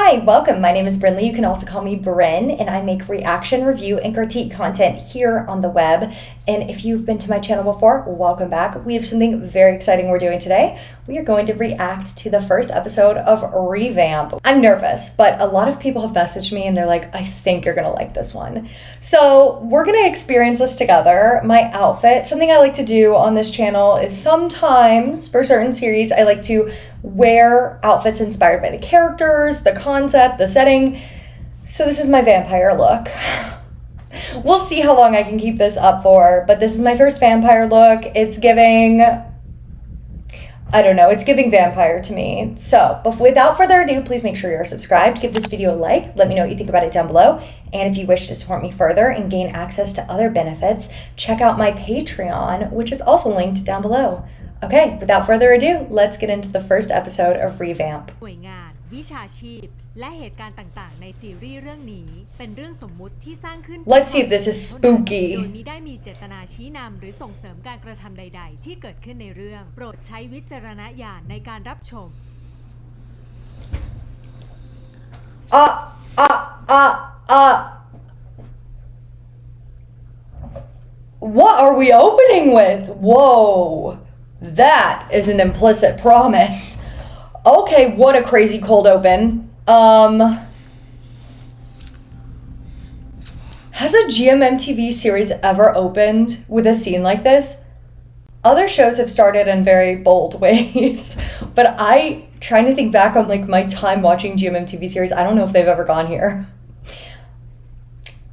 Hi, welcome. My name is Brinley. You can also call me Bryn, and I make reaction, review, and critique content here on the web. And if you've been to my channel before, welcome back. We have something very exciting we're doing today. We are going to react to the first episode of Revamp. I'm nervous, but a lot of people have messaged me and they're like, I think you're gonna like this one. So we're gonna experience this together. My outfit, something I like to do on this channel is sometimes, for certain series, I like to wear outfits inspired by the characters, the concept, the setting. So this is my vampire look. We'll see how long I can keep this up for, but this is my first vampire look. It's giving, I don't know, it's giving vampire to me. So without further ado, please make sure you're subscribed. Give this video a like. Let me know what you think about it down below. And if you wish to support me further and gain access to other benefits, check out my Patreon, which is also linked down below. Okay, without further ado, let's get into the first episode of Revamp. หน่วยงานวิชาชีพและเหตุการณ์ต่างๆในซีรีส์เรื่องนี้เป็นเรื่องสมมุติที่สร้างขึ้น Let's see if this is spooky. โดยมิได้มีเจตนาชี้นำหรือส่งเสริมการกระทำใดๆที่เกิดขึ้นในเรื่องโปรดใช้วิจารณญาณในการรับชม What are we opening with? Whoa, that is an implicit promise. Okay, what a crazy cold open. Has a GMMTV series ever opened with a scene like this? Other shows have started in very bold ways, but trying to think back on like my time watching GMMTV series, I don't know if they've ever gone here.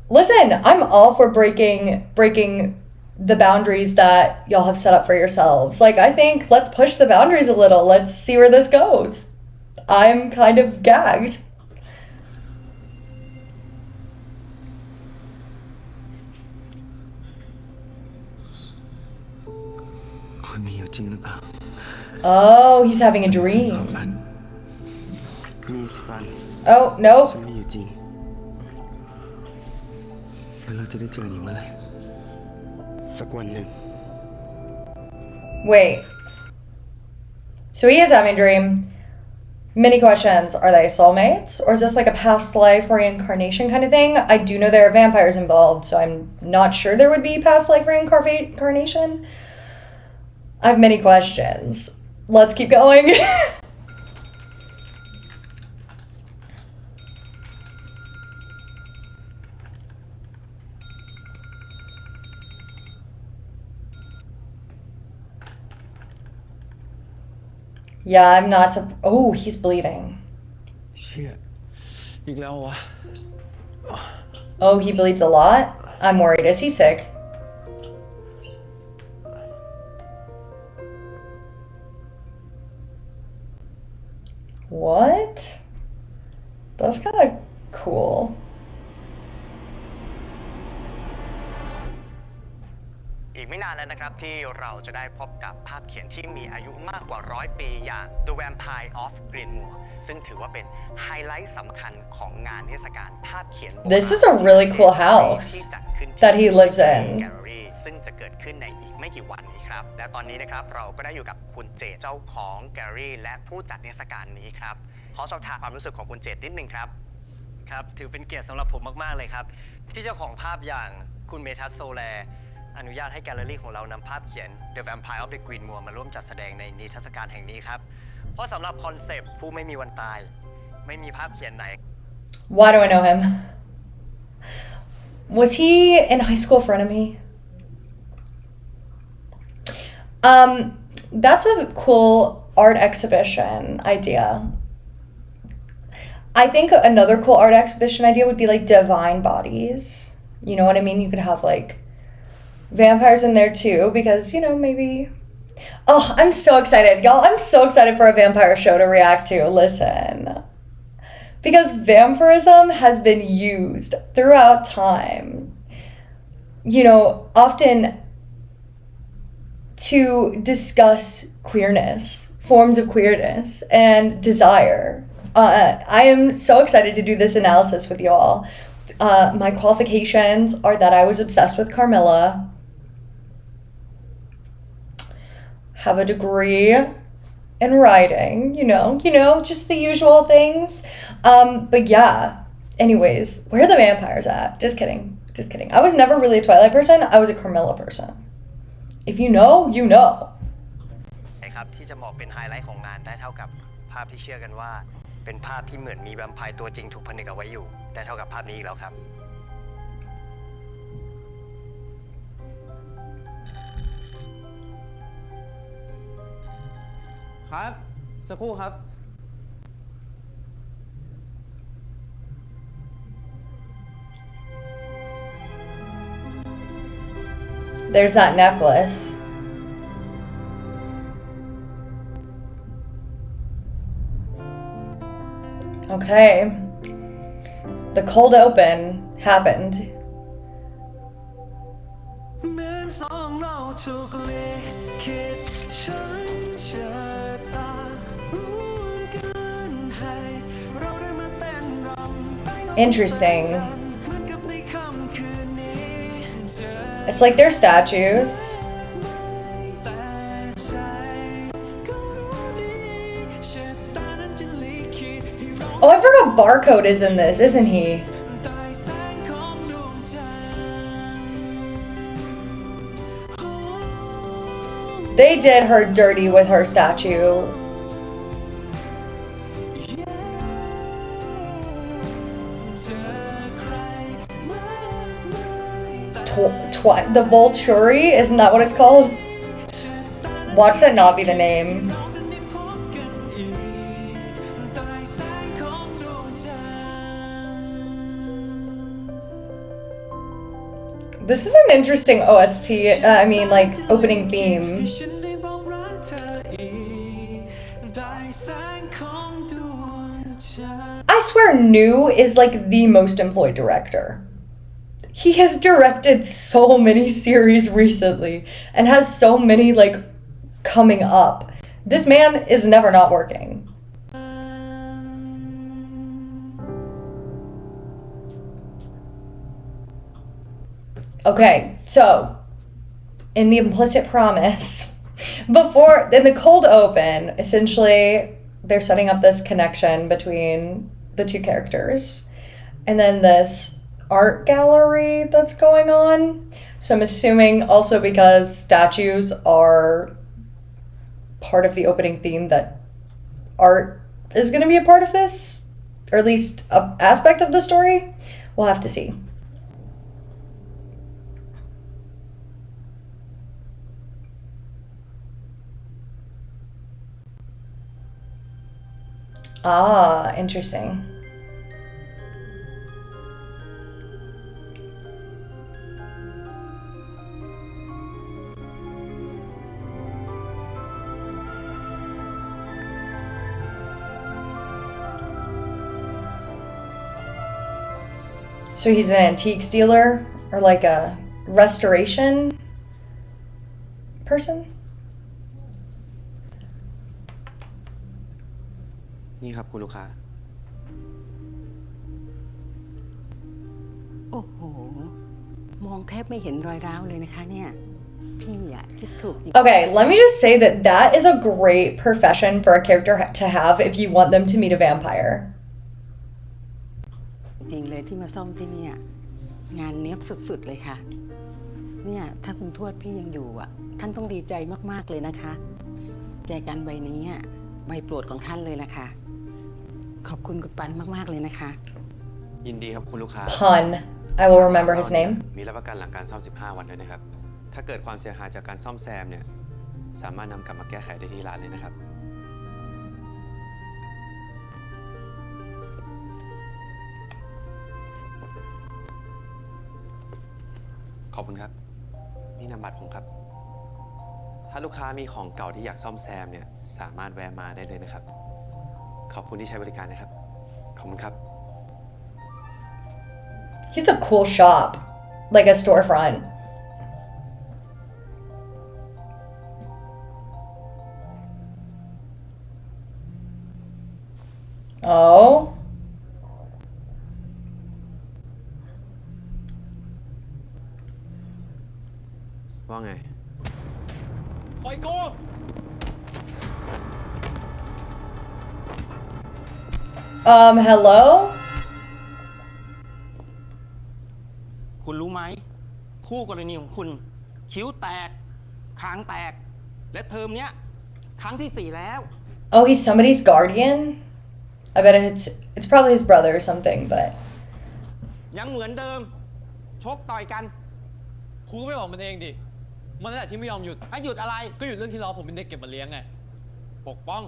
Listen, I'm all for breaking the boundaries that y'all have set up for yourselves. Like, I think let's push the boundaries a little. Let's see where this goes. I'm kind of gagged. Oh, he's having a dream. Oh, no. Wait. So he is having a dream. Many questions. Are they soulmates? Or is this like a past life reincarnation kind of thing? I do know there are vampires involved, so I'm not sure there would be past life reincarnation. I have many questions. Let's keep going. Yeah, I'm not. Oh, he's bleeding. Shit. Oh, he bleeds a lot? I'm worried. Is he sick? What? That's kind of cool. อีกไม่นานแล้วนะครับที่เราจะได้พบกับภาพเขียนที่มีอายุมากกว่า100 ปีอย่าง The Vampire of Greenmoor ซึ่งถือว่าเป็นไฮไลท์สำคัญของงานเทศกาลภาพเขียน This is a really cool house that he lives in. แกลเลอรี่ซึ่งจะเกิดขึ้นในอีกไม่กี่วันนี้ครับและตอนนี้นะครับเราก็ได้อยู่กับคุณเจตเจ้าของแกลเลอรี่และผู้จัดเทศกาลนี้ครับขอสอบถามความรู้สึกของคุณเจตนิดนึงครับครับถือเป็นเกียรติสำหรับผมมากๆเลยครับที่เจ้าของภาพอย่างคุณเมทัศน์โซแลอนุญาตให้แกลเลอรี่ของเรานำภาพเขียน The Vampire of the Greenmoor มาร่วมจัดแสดงในนิทรรศการแห่งนี้ครับเพราะสำหรับคอนเซปต์ผู้ไม่มีวันตายไม่มีภาพเขียนไหน Why do I know him? Was he in high school in front of me? That's a cool art exhibition idea. I think another cool art exhibition idea would be like divine bodies. You know what I mean? You could have like vampires in there too, because, you know, maybe. Oh, I'm so excited, y'all. I'm so excited for a vampire show to react to. Listen. Because vampirism has been used throughout time, you know, often to discuss queerness, forms of queerness, and desire. I am so excited to do this analysis with y'all. My qualifications are that I was obsessed with Carmilla, have a degree in writing, you know, just the usual things. But yeah. Anyways, where are the vampires at? Just kidding. Just kidding. I was never really a Twilight person. I was a Carmilla person. If you know, you know. ครับที่จะเหมาะเป็นไฮไลท์ของงานได้เท่ากับภาพที่เชื่อกันว่าเป็นภาพที่เหมือนมีแวมไพร์ตัวจริงถูกผนึกเอาไว้อยู่ได้เท่ากับภาพนี้อีกแล้วครับครับสักครู่ครับ There's that necklace. Okay. The cold open happened. Interesting. It's like they're statues. Oh, I forgot Barcode is in this, isn't he? They did her dirty with her statue. The Volturi? Isn't that what it's called? Watch that not be the name. This is an interesting OST, I mean, like, opening theme. I swear New is, like, the most employed director. He has directed so many series recently and has so many, like, coming up. This man is never not working. Okay, so in the implicit promise, in the cold open, essentially they're setting up this connection between the two characters. And then this art gallery that's going on. So I'm assuming also because statues are part of the opening theme that art is going to be a part of this, or at least an aspect of the story. We'll have to see. Ah, interesting. So he's an antiques dealer or like a restoration person? นี่ครับคุณลูกค้า โอ้โห มองแทบไม่เห็นรอยร้าวเลยนะคะเนี่ย พี่อะคิดถูกจริง Okay, let me just say that that is a great profession for a character to have if you want them to meet a vampire. จริงเลยที่มาซ่อมที่เนี่ยงานเนี้ยบสุดๆเลยค่ะ เนี่ยถ้าคุณทวดพี่ยังอยู่อ่ะ ท่านต้องดีใจมากๆเลยนะคะแจกันใบนี้อ่ะใบโปรดของท่านเลยล่ะค่ะ ขอบคุณคุณปันมากๆเลยนะคะ ยินดีครับคุณลูกค้า Pun. I will remember his name. มีรับประกันหลังการซ่อม 15 วันด้วยนะครับ ถ้าเกิดความเสียหายจากการซ่อมแซมเนี่ยสามารถนำกลับมาแก้ไขได้ที่ร้านเลยนะครับ ขอบคุณครับ นี่นามบัตรผมครับ ถ้าลูกค้ามีของเก่าที่อยากซ่อมแซมเนี่ยสามารถแวะมาได้เลยนะครับ ขอบคุณที่ใช้บริการนะครับ ขอบคุณครับ He's a cool shop, like a storefront. Oh. ว่าไง ปล่อยกู Hello? คุณรู้ไหมคู่กรณีของคุณคิ้วแตกคางแตกและเทอมเนี้ยครั้งที่4แล้ว Oh, he's somebody's guardian? I bet it's probably his brother or something, but ยังเหมือนเดิมชกต่อยกัน ครูก็ไม่บอกมันเองดิ มันนั่นแหละที่ไม่ยอมหยุด ให้หยุดอะไร ก็หยุดเรื่องที่ล้อผมเป็นเด็กเก็บมาเลี้ยงไง ปกป้อง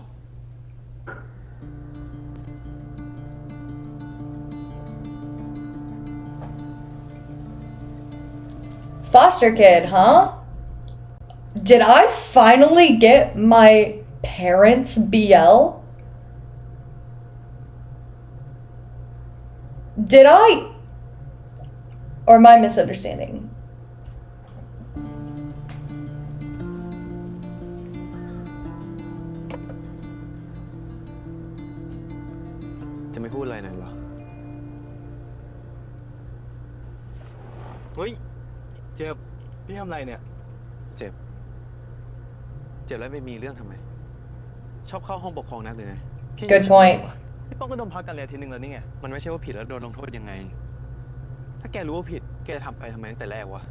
foster kid, huh? Did I finally get my parents' BL? Did I? Or am I misunderstanding? จะไม่พูดอะไรหน่อยเหรอ เฮ้ย เจ็บ พี่ทำอะไรเนี่ย เจ็บ เจ็บแล้วไปมีเรื่องทำไม ชอบเข้าห้องปกครองนักเลยไง Good point. พี่ป้องก็โดนพักการเรียนทีนึงแล้วนี่ไง มันไม่ใช่ว่าผิดแล้วโดนลงโทษยังไง ถ้าแกรู้ว่าผิด แกจะทำไปทำไมตั้งแต่แรกวะ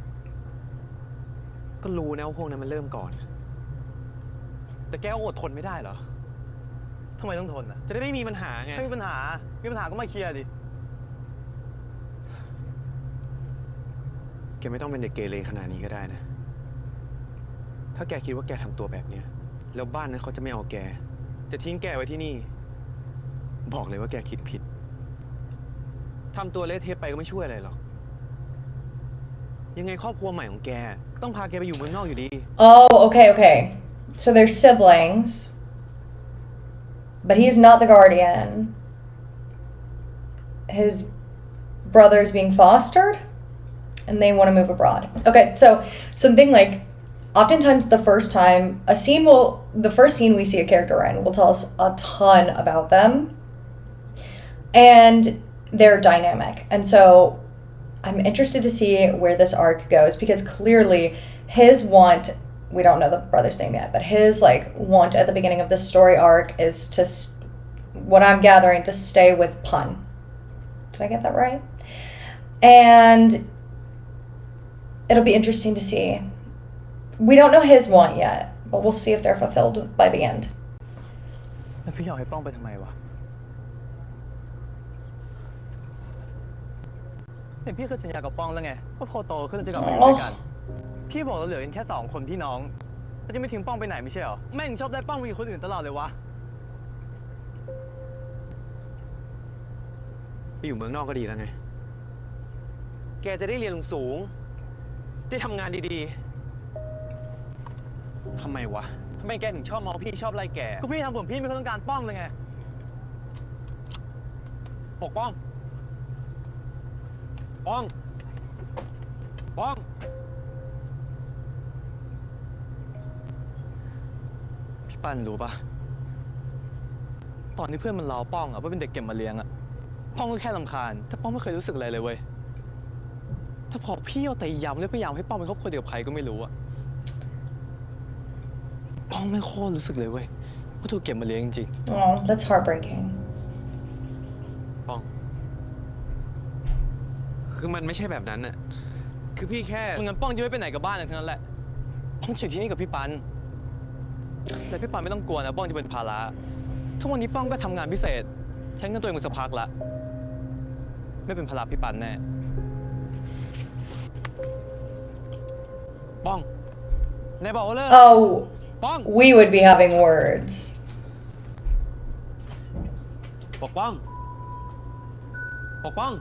ก็รู้นะว่าพวกนั้นมันเริ่มก่อน แต่แกก็อดทนไม่ได้เหรอทำไมต้องทนอ่ะ จะได้ไม่มีปัญหาไง ไม่มีปัญหาก็มาเคลียร์ดิ แกไม่ต้องเป็นเด็กเกเรขนาดนี้ก็ได้นะ ถ้าแกคิดว่าแกทำตัวแบบเนี้ยแล้วบ้านนั้นเขาจะไม่เอาแก จะทิ้งแกไว้ที่นี่ บอกเลยว่าแกคิดผิด ทำตัวเละเทะไปก็ไม่ช่วยอะไรหรอก ยังไงครอบครัวใหม่ของแกก็ต้องพาแกไปอยู่เมืองนอกอยู่ดี Oh, okay. So they're siblings. But he's not the guardian. His brother's being fostered, and they want to move abroad. Okay, so something like, oftentimes the first scene we see a character in will tell us a ton about them and their dynamic. And so I'm interested to see where this arc goes, because clearly his want, we don't know the brother's name yet, but his want at the beginning of this story arc is to, what I'm gathering, to stay with Pun. Did I get that right? And it'll be interesting to see. We don't know his want yet, but we'll see if they're fulfilled by the end. แล้วพี่อยากให้ป้องไปทำไมวะเห็นพี่เคยสัญญากับป้องแล้วไงว่าพอโตขึ้นเราจะกลับมาอยู่ด้วยกัน พี่บอกเราเหลือกันแค่2 คนพี่น้องเราจะไม่ทิ้งป้องไปไหนไม่ใช่เหรอ แม่งชอบได้ป้องไปกับคนอื่นตลอดเลยวะ ไปอยู่เมืองนอกก็ดีแล้วไง แกจะได้เรียนสูงๆได้ทำงานดีๆ ทำไมวะ ทำไมแกถึงชอบมองพี่ชอบไล่แกก็พี่ทำผมพี่ไม่ต้องการป้องเลยไง ปกป้อง ป้อง ป้อง พี่ปั้นรู้ปะตอนที่เพื่อนมันล้อป้องอะว่าเป็นเด็กเก็บมาเลี้ยงอะป้องก็แค่รำคาญแต่ป้องไม่เคยรู้สึกอะไรเลยเว้ยถ้าพอพี่เอาแต่ย้ำเลยพยายามให้ป้องเป็นครอบครัวเดียวกับใครก็ไม่รู้อะป้องไม่โคตรรู้สึกเลยเว้ยว่าถูกเก็บมาเลี้ยงจริง Oh, that's heartbreaking. ป้อง คือมันไม่ใช่แบบนั้นน่ะ คือพี่แค่ ๆงั้นป้องจะไม่ไปไหนกับบ้านทั้งนั้นแหละป้องอยู่ที่นี่กับพี่ปันแต่พี่ปันไม่ต้องกลัวนะป้องจะเป็นภาระทุกวันนี้ป้องก็ทำงานพิเศษใช้เงินตัวเองมาสักพักละไม่เป็นภาระพี่ปันแน่ป้องไหนบอกว่าเลิก Oh, ป้อง we would be having words. ปกป้อง ปกป้อง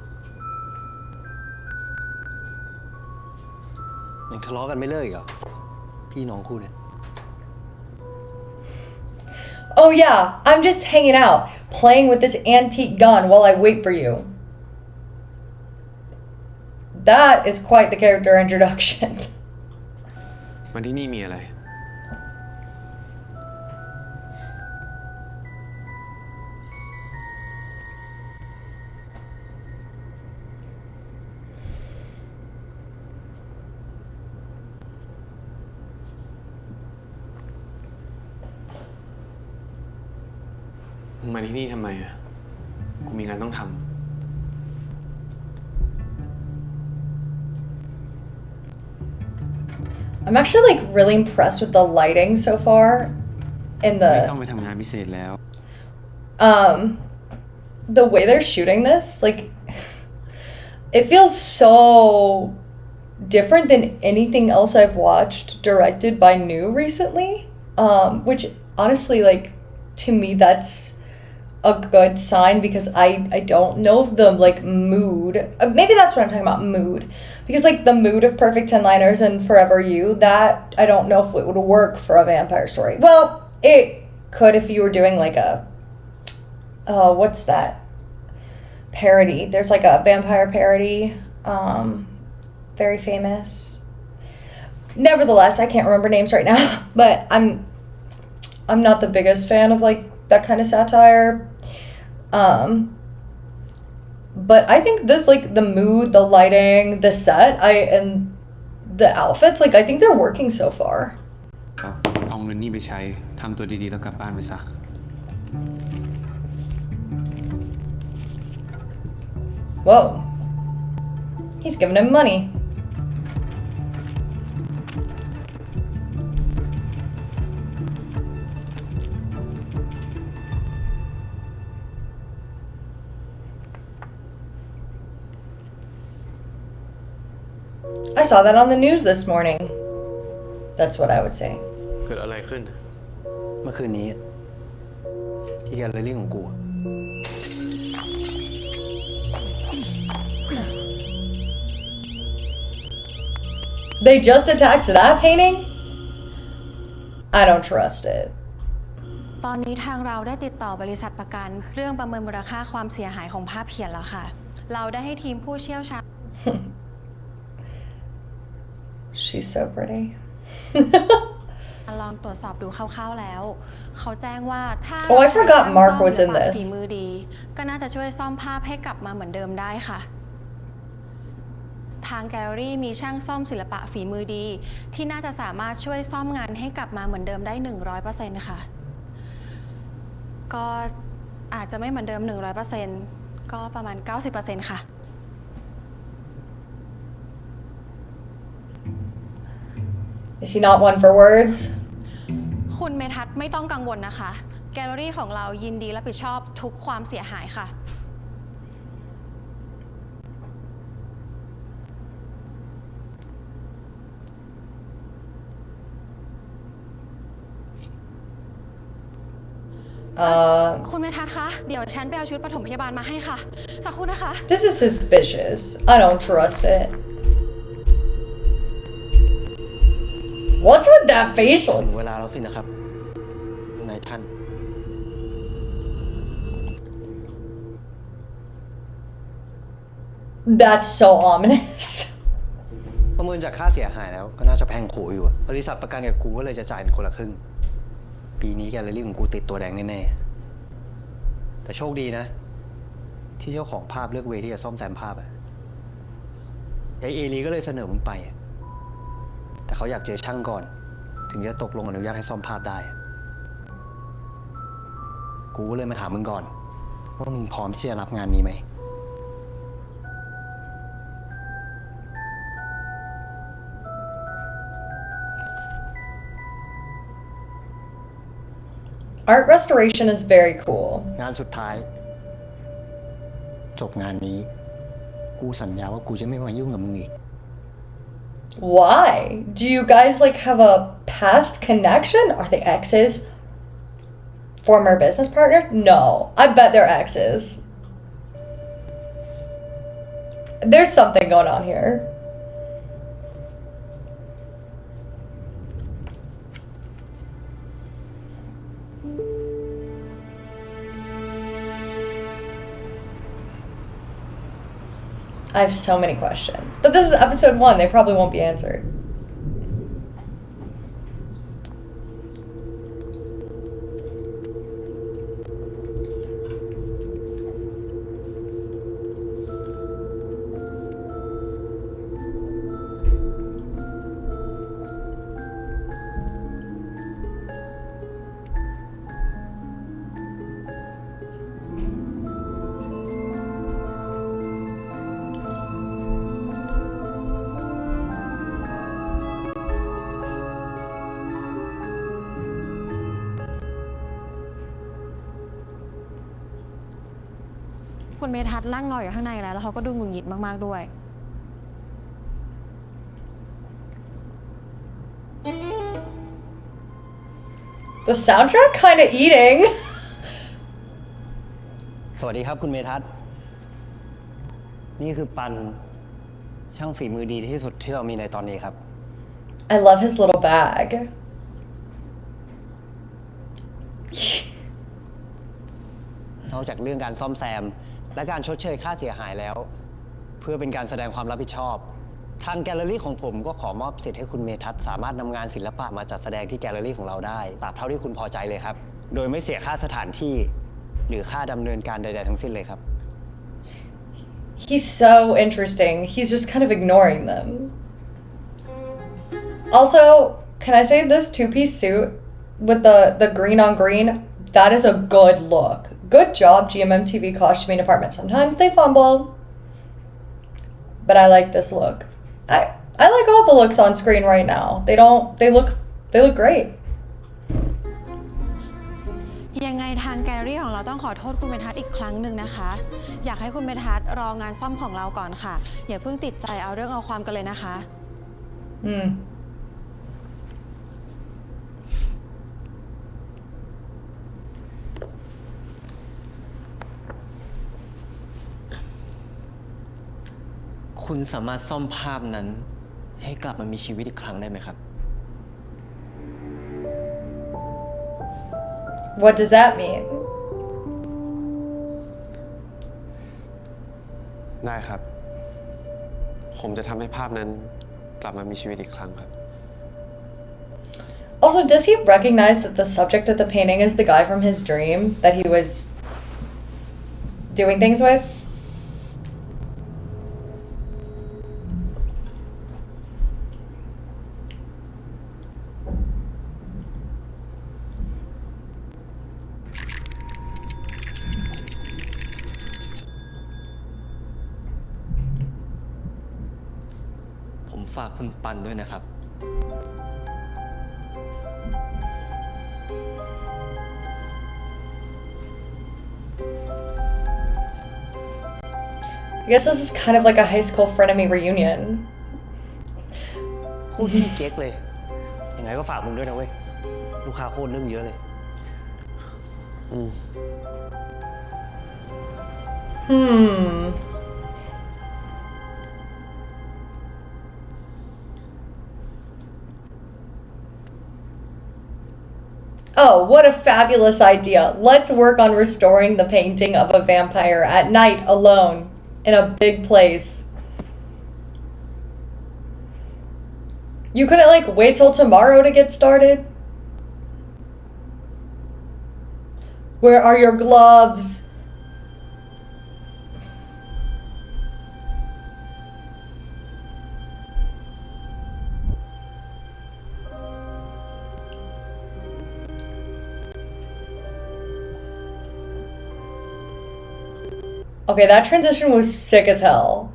ยังทะเลาะกันไม่เลิกอีกเหรอพี่น้องคู่เนี่ย Oh yeah, I'm just hanging out, playing with this antique gun while I wait for you. That is quite the character introduction. มันที่นี่มีอะไร มึงมาที่นี่ทำไมอะ มีงานต้องทำ I'm actually like really impressed with the lighting so far in ไม่ต้อง the ไปทำงานพิเศษแล้ว um the way they're shooting this, like it feels so different than anything else I've watched directed by New recently. Which honestly, like, to me that's a good sign because I don't know if the like mood, maybe that's what I'm talking about, mood, because like the mood of Perfect 10 Liners and Forever You, that I don't know if it would work for a vampire story. Well, it could if you were doing like a what's that parody, there's like a vampire parody, very famous. Nevertheless, I can't remember names right now, but I'm not the biggest fan of like that kind of satire. But I think this, like, the mood, the lighting, the set, and the outfits, like, I think they're working so far. เอาเงินนี่ไปใช้ทำตัวดีๆแล้วกลับบ้านไปซะ Whoa. He's giving him money. I saw that on the news this morning. That's what I would say. เกิดอะไรขึ้น เมื่อคืนนี้ที่แกลเลอรี่ของกูอะ They just attacked that painting? I don't trust it. ตอนนี้ทางเราได้ติดต่อบริษัทประกันเรื่องประเมินมูลค่าความเสียหายของภาพเขียนแล้วค่ะ เราได้ให้ทีมผู้เชี่ยวชาญ She's so pretty. ลองตรวจสอบดูคร่าวๆแล้ว เขาแจ้งว่าถ้า Oh, I forgot Mark was in this. ฝีมือดีก็น่าจะช่วยซ่อมภาพให้กลับมาเหมือนเดิมได้ค่ะ ทางแกลเลอรี่มีช่างซ่อมศิลปะฝีมือดี ที่น่าจะสามารถช่วยซ่อมงานให้กลับมาเหมือนเดิมได้ 100% ค่ะ ก็อาจจะไม่เหมือนเดิม 100% ก็ประมาณ 90% ค่ะ Is he not one for words? คุณเมทัศน์ไม่ต้องกังวลนะคะ แกลเลอรี่ของเรายินดีรับผิดชอบทุกความเสียหายค่ะ คุณเมทัศน์คะ เดี๋ยวฉันไปเอาชุดปฐมพยาบาลมาให้ค่ะ สักครู่นะคะ This is suspicious. I don't trust it. What's with that ถึ facial? งเวลาแล้วสินะครับนายท่าน That's so ominous. ประเมินจากค่าเสียหายแล้วก็น่าจะแพงโขอยู่อะบริษัทประกันกับกูก็เลยจะจ่ายคนละครึ่ง ปีนี้แกลเลอรี่ของกูติดตัวแดงแน่ๆ แต่โชคดีนะ ที่เจ้าของภาพเลือกเวที่จะซ่อมแซมภาพอะยายเอลีก็เลยเสนอมึงไปอะแต่เขาอยากเจอช่างก่อน ถึงจะตกลงอนุญาตให้ซ่อมภาพได้ กูก็เลยมาถามมึงก่อน ว่ามึงพร้อมที่จะรับงานนี้ไหม Art restoration is very cool. งานสุดท้าย จบงานนี้ กูสัญญาว่ากูจะไม่มายุ่งกับมึงอีก Why? Do you guys like have a past connection? Are they exes? Former business partners? No, I bet they're exes. There's something going on here. I have so many questions. But this is episode 1. They probably won't be answered. คุณเมทัศน์นั่งรออยู่ข้างในแล้วเขาก็ดูหงุดหงิดมากๆด้วย The soundtrack kind of eating. สวัสดีครับคุณเมทัศน์นี่คือปันช่างฝีมือดีที่สุดที่เรามีในตอนนี้ครับ I love his little bag. นอกจากเรื่องการซ่อมแซมและการชดเชยค่าเสียหายแล้ว เพื่อเป็นการแสดงความรับผิดชอบ ทางแกลเลอรี่ของผมก็ขอมอบสิทธิ์ให้คุณเมทัศน์สามารถนำงานศิลปะมาจัดแสดงที่แกลเลอรี่ของเราได้ตราบเท่าที่คุณพอใจเลยครับ โดยไม่เสียค่าสถานที่หรือค่าดำเนินการใดๆทั้งสิ้นเลยครับ He's so interesting. He's just kind of ignoring them. Also, can I say this two-piece suit with the green on green? That is a good look. Good job, GMMTV costuming department. Sometimes they fumble, but I like this look. I like all the looks on screen right now. They look great. ยังไงทางแกลเลอรี่ของเราต้องขอโทษคุณเมทัศน์อีกครั้งหนึ่งนะคะ อยากให้คุณเมทัศน์รองานซ่อมของเราก่อนค่ะอย่าเพิ่งติดใจเอาเรื่องเอาความกันเลยนะคะ คุณสามารถซ่อมภาพนั้นให้กลับมามีชีวิตอีกครั้งได้ไหมครับ What does that mean? ได้ครับ ผมจะทำให้ภาพนั้นกลับมามีชีวิตอีกครั้งครับ Also, does he recognize that the subject of the painting is the guy from his dream that he was doing things with?ผมฝากคุณปันด้วยนะครับ I guess this is kind of like a high school frenemy reunion. โคตรพี่เก๊กเลย ยังไงก็ฝากมึงด้วยนะเว้ย ลูกค้าโคตรเรื่องเยอะเลย Oh, what a fabulous idea. Let's work on restoring the painting of a vampire at night alone in a big place. You couldn't like wait till tomorrow to get started? Where are your gloves? Okay, that transition was sick as hell.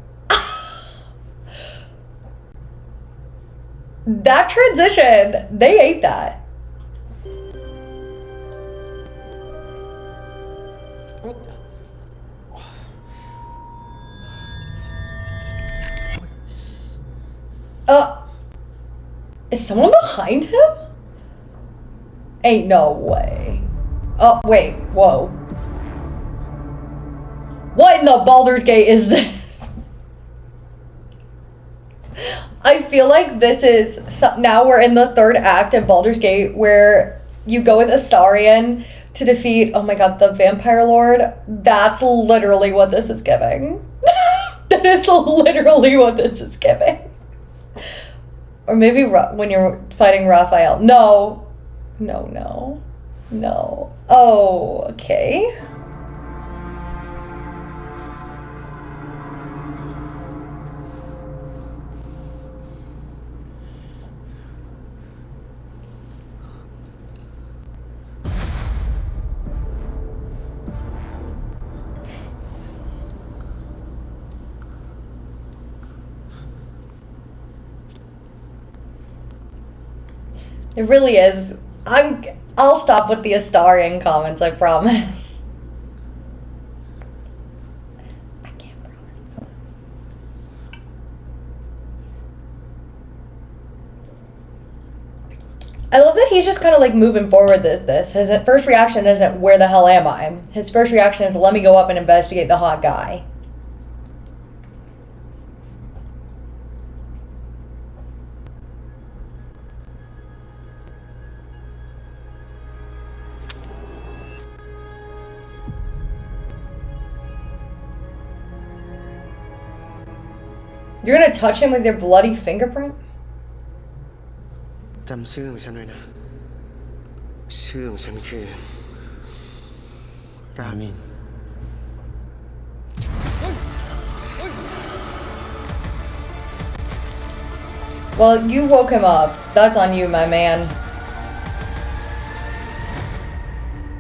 That transition, they ate that. Is someone behind him? Ain't no way. Oh, wait, whoa. What in the Baldur's Gate is this? I feel like this is now we're in the third act in Baldur's Gate where you go with Astarion to defeat, oh my god, the Vampire Lord. That's literally what this is giving. That is literally what this is giving. Or maybe when you're fighting Raphael. No. No. Oh, okay. It really is. I'll stop with the Astarion comments, I promise. love that he's just kind of like moving forward with this. His first reaction isn't, where the hell am I? His first reaction is, let me go up and investigate the hot guy. You're gonna touch him with your bloody fingerprint? จำชื่อของฉันไว้นะ ชื่อของฉันคือ รามิน Well, you woke him up. That's on you, my man.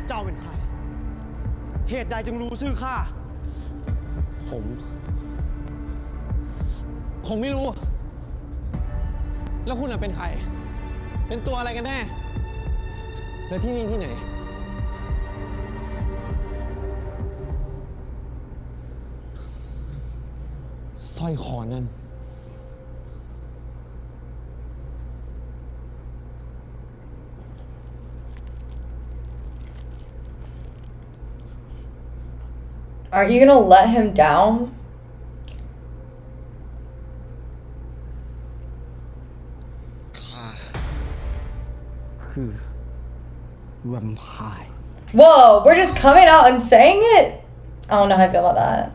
เจ้าเป็นใคร เหตุใดจึงรู้ชื่อข้า ผมไม่รู้ แล้วคุณเป็นใคร เป็นตัวอะไรกันแน่ แล้วที่นี่ที่ไหน สร้อยคอนั่น Aren't you gonna let him down? ข้าคือ Vampire Whoa, we're just coming out and saying it? I don't know how I feel about that.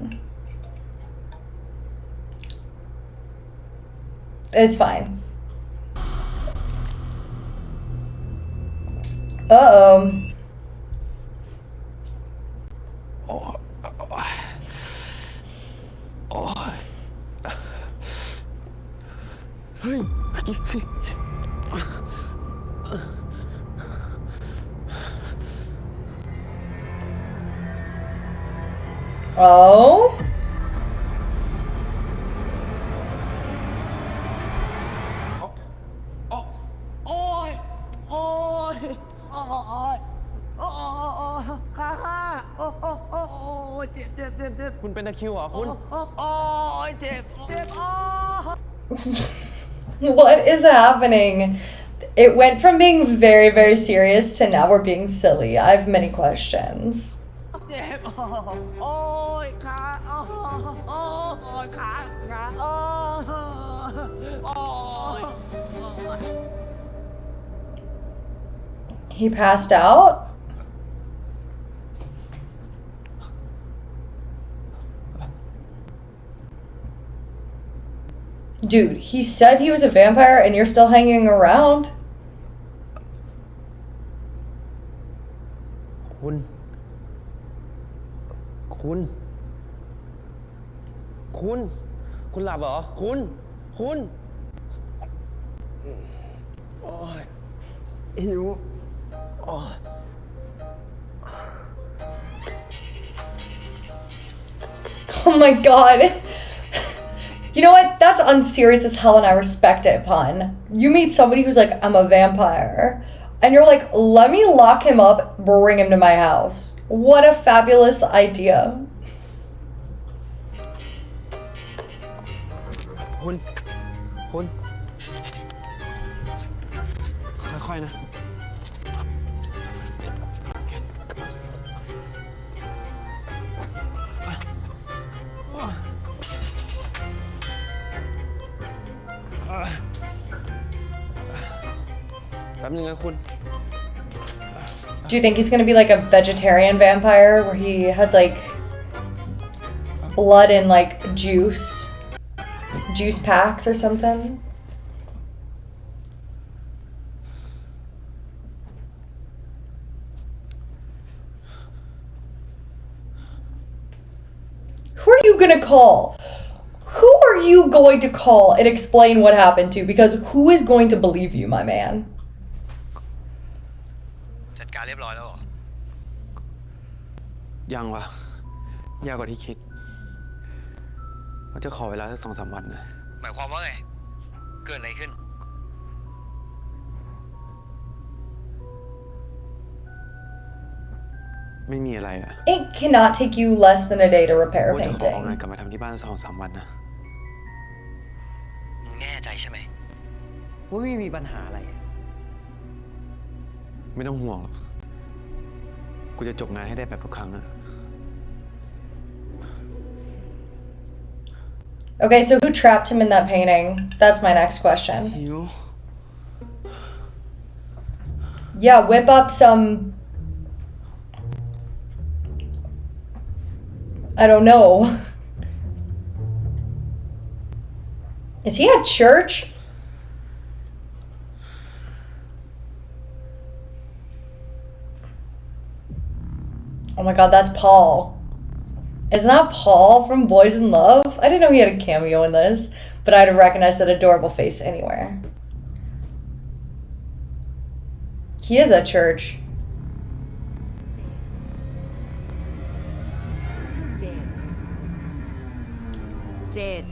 It's fine. Uh-oh. Oh? What is happening? It went from being very, very serious to now we're being silly. I have many questions. He passed out? Dude, he said he was a vampire and you're still hanging around. คุณหลับเหรอ คุณ โอ้ย หิว Oh my god. You know what? That's unserious as hell and I respect it, pun. You meet somebody who's like, I'm a vampire. And you're like, let me lock him up, bring him to my house. What a fabulous idea. คุณ ค่อยๆนะ แป๊บนึงนะคุณ Do you think he's gonna be like a vegetarian vampire where he has like blood and like juice packs or something? Who are you gonna call? Who are you going to call and explain what happened to? Because who is going to believe you, my man? จัดการเรียบร้อยแล้วเหรอ ยังวะยากกว่าที่คิดว่าจะขอเวลาสัก2-3 วันนะ หมายความว่าไง เกิดอะไรขึ้น ไม่มีอะไรอะ It cannot take you less than a day to repair a ว่าจะขอเอางาน painting. กลับมาทำที่บ้าน2-3 วันนะ มึงแน่ใจใช่ไหมว่าไม่มีปัญหาอะไร ไม่ต้องห่วงหรอกกูจะจบงานให้ได้แบบทุกครั้งอะ Okay, so who trapped him in that painting? That's my next question. หิว Yeah, whip up some... I don't know. Is he at church? Oh my god, that's Paul. Isn't that Paul from Boys in Love? I didn't know he had a cameo in this, but I'd have recognized that adorable face anywhere. He is at church. เจด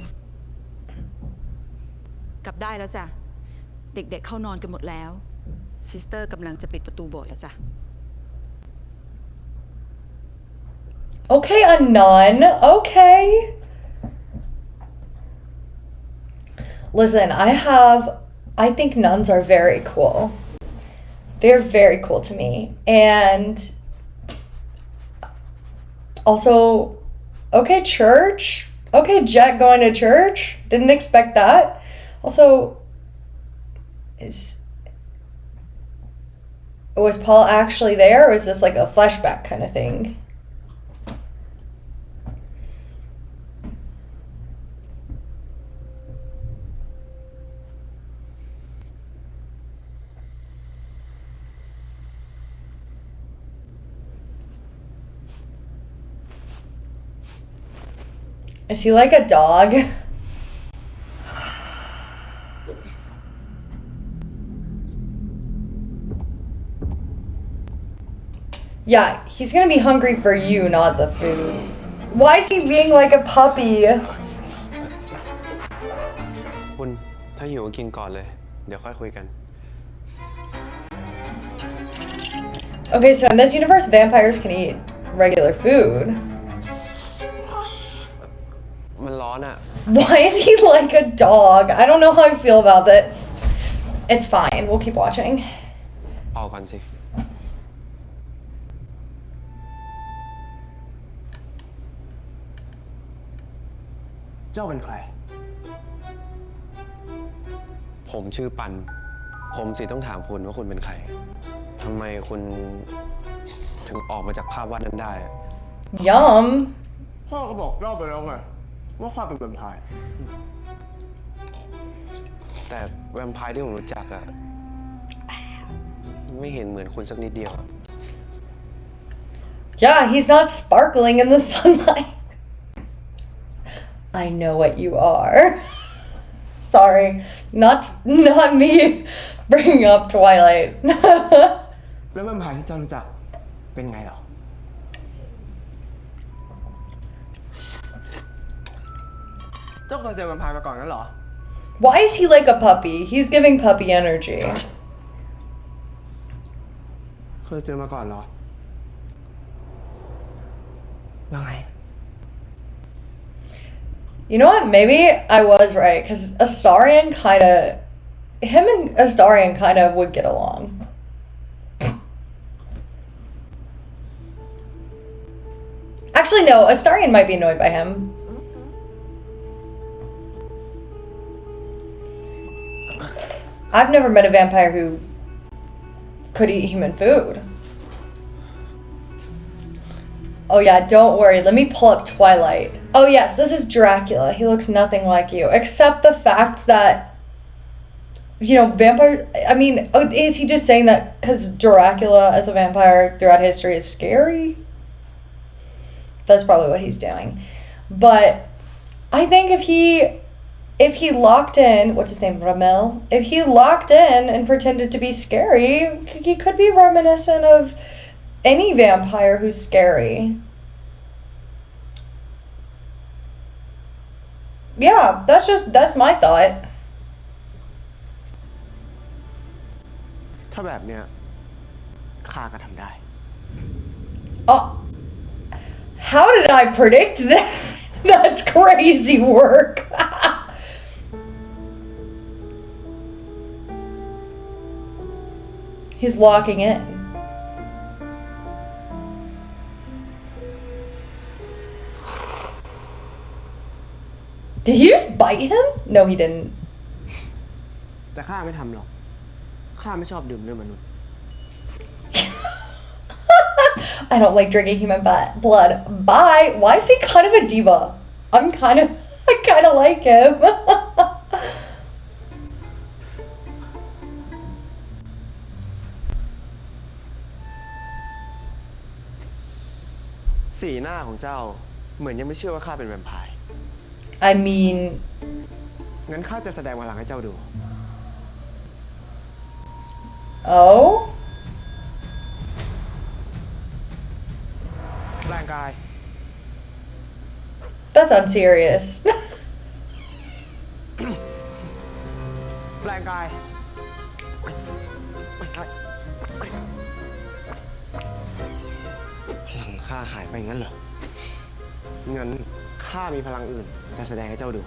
กลับได้แล้วจ้ะ เด็กๆเข้านอนกันหมดแล้วซิสเตอร์กำลังจะปิดประตูโบสถ์แล้วจ้ะ Okay, a nun. Okay. Listen, I think nuns are very cool. They're very cool to me. And also, okay, church. Okay, Jet going to church. Didn't expect that. Also, was Paul actually there, or is this like a flashback kind of thing? Is he like a dog? Yeah, he's gonna be hungry for you, not the food. Why is he being like a puppy? คุณถ้าหิวก็กินก่อนเลย เดี๋ยวค่อยคุยกัน Okay, so in this universe, vampires can eat regular food. มันร้อนอะ Why is he like a dog? I don't know how I feel about this. It's fine. We'll keep watching. เป่าก่อนสิ เจ้าเป็นใคร ผมชื่อปัน ผมสิต้องถามคุณว่าคุณเป็นใคร ทำไมคุณถึงออกมาจากภาพวาดนั้นได้อะ Yum. พ่อก็บอกเล่าไปแล้วไงว่าข้าเป็นแวมไพร์ แต่แวมไพร์ที่ผมรู้จักอะไม่เห็นเหมือนคุณสักนิดเดียวอะ Yeah, he's not sparkling in the sunlight. I know what you are. Sorry, not me bringing up Twilight. แล้วแวมไพร์ที่เจ้ารู้จักเป็นไงหรอ เจ้าเคยเจอแวมไพร์มาก่อนนั้นเหรอ Why is he like a puppy? He's giving puppy energy. เคยเจอมาก่อนเหรอว่าไง You know what? Maybe I was right, because him and Astarion kind of would get along. Actually, no, Astarion might be annoyed by him. I've never met a vampire who could eat human food. Oh yeah, don't worry. Let me pull up Twilight. Oh yes, this is Dracula. He looks nothing like you, except the fact that, you know, vampire. I mean, is he just saying that because Dracula as a vampire throughout history is scary? That's probably what he's doing. But I think if he locked in, what's his name, Ramel? If he locked in and pretended to be scary, he could be reminiscent of any vampire who's scary. Yeah, that's my thought. ถ้าแบบเนี้ยข้าก็ทำได้ Oh, how did I predict that? That's crazy work. He's locking in. Did he just bite him? No, he didn't. แต่ข้าไม่ทำหรอก ข้าไม่ชอบดื่มเลือดมนุษย์ I don't like drinking human blood. Bye. Why is he kind of a diva? I kind of like him. สีหน้าของเจ้าเหมือนยังไม่เชื่อว่าข้าเป็นแวมไพร์ I mean, งั้นข้าจะแสดงพลังให้เจ้าดู oh? แปลงกาย That's unserious. แปลงกาย พลังข้าหายไปงั้นเหรอ งั้นข้ามีพลังอื่นจะแสดงให้เจ้าดู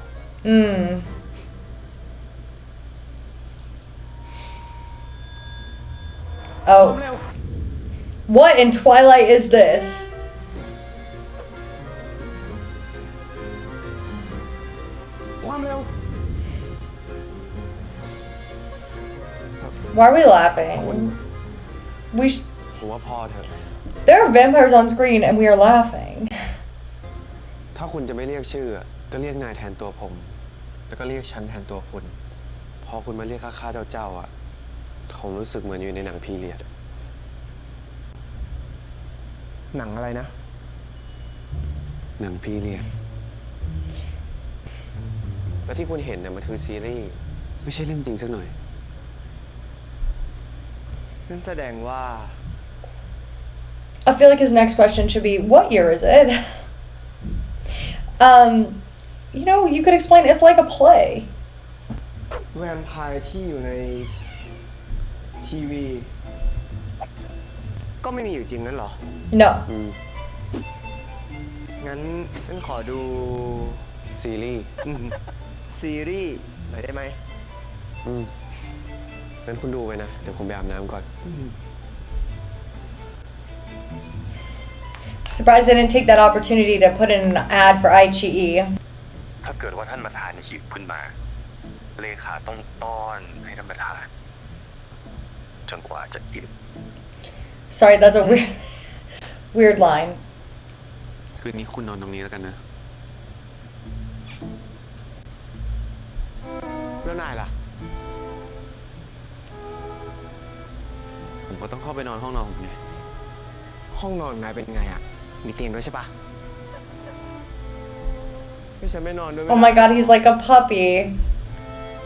Oh. What in Twilight is this? Why are we laughing?ผมว่าพอเถอะ There are vampires on screen and we are laughing. ถ้าคุณจะไม่เรียกชื่อก็เรียกนายแทนตัวผม แล้วก็เรียกฉันแทนตัวคุณ พอคุณมาเรียกข้าเจ้าอ่ะผมรู้สึกเหมือนอยู่ในหนังพีเรียด หนังอะไรนะ หนังพีเรียด และที่คุณเห็นเนี่ยมันคือซีรีส์ไม่ใช่เรื่องจริงสักหน่อย นั่นแสดงว่า I feel like his next question should be, what year is it? You know, you could explain it's like a play. แวมไพร์ที่อยู่ในทีวี ก็ไม่มีอยู่จริงนั่นหรอ No. งั้นฉันขอดู ซีรีส์ ซีรีส์หน่อยได้ไหม งั้นคุณดูไปนะ เดี๋ยวผมไปอาบน้ำก่อน Surprised they didn't take that opportunity to put in an ad for IQIYI. ถ้าเกิดว่าท่านประธานหยิบขึ้นมา เลขาต้องต้อนให้ท่านประธานจนกว่าจะอิ่ม Sorry, that's a weird line. คืนนี้คุณนอนตรงนี้แล้วกันนะ แล้วนายล่ะ ผมก็ต้องเข้าไปนอนห้องนอนผมไง ห้องนอนนายเป็นไงอ่ะ มีเตียงด้วยใช่ปะไม่ฉันไม่นอนด้วย Oh my god, he's like a puppy.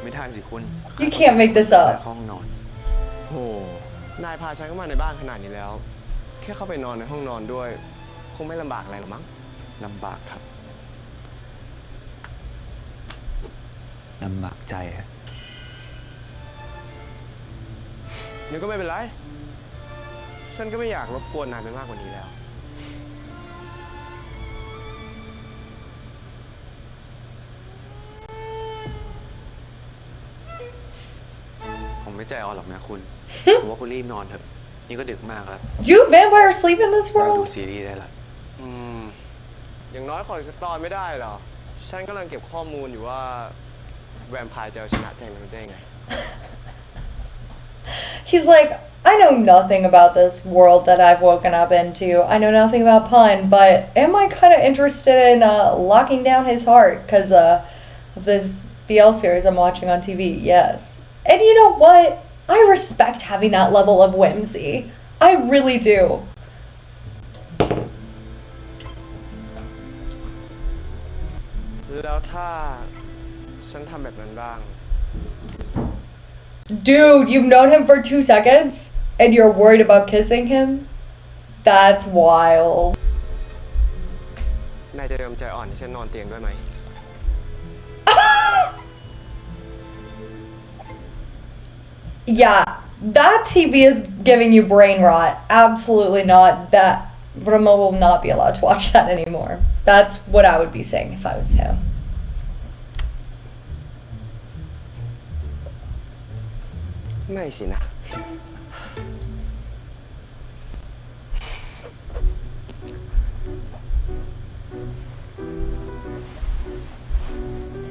ไม่ได้สิคุณ You can't make this แต่ up. ห้องนอน โห นายพาฉันเข้ามาในบ้านขนาดนี้แล้ว แค่เข้าไปนอนในห้องนอนด้วย คงไม่ลำบากอะไรหรอกมั้ง ลำบากครับ ลำบากใจฮะ นี่ก็ไม่เป็นไร ฉันก็ไม่อยากรบกวนนายไปมากกว่านี้แล้ว ผมไม่ใจอ่อนหรอกนะคุณ ผมว่าคุณรีบนอนเถอะ นี่ก็ดึกมากแล้ว Do vampires sleep in this เราดู world? ซีรีส์ได้ละ อย่างน้อยขออีกสักตอนไม่ได้เหรอ ฉันกำลังเก็บข้อมูลอยู่ว่าแวมไพร์จะเอาชนะใจมันได้ไง He's like, I know nothing about this world that I've woken up into. I know nothing about Pun, but am I kind of interested in locking down his heart because of this BL series I'm watching on TV? Yes. And you know what? I respect having that level of whimsy. I really do. แล้วถ้าฉันทำแบบนั้นบ้าง Dude, you've known him for 2 seconds and you're worried about kissing him? That's wild. นายจะยอมใจอ่อนให้ฉันนอนเตียงด้วยไหม Yeah, that TV is giving you brain rot. Absolutely not. That Rama will not be allowed to watch that anymore. That's what I would be saying if I was him. ไม่สินะ I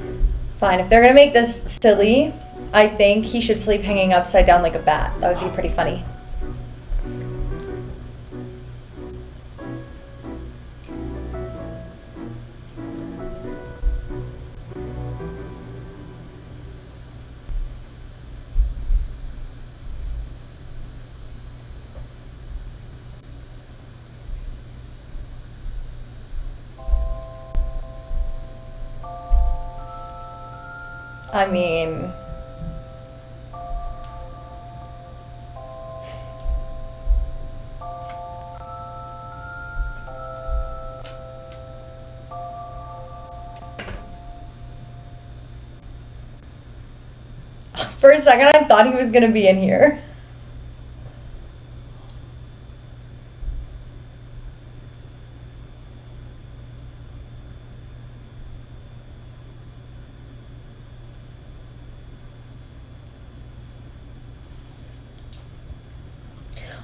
Fine, if they're gonna make this silly, I think he should sleep hanging upside down like a bat. That would be pretty funny. I mean... For a second, I thought he was gonna be in here.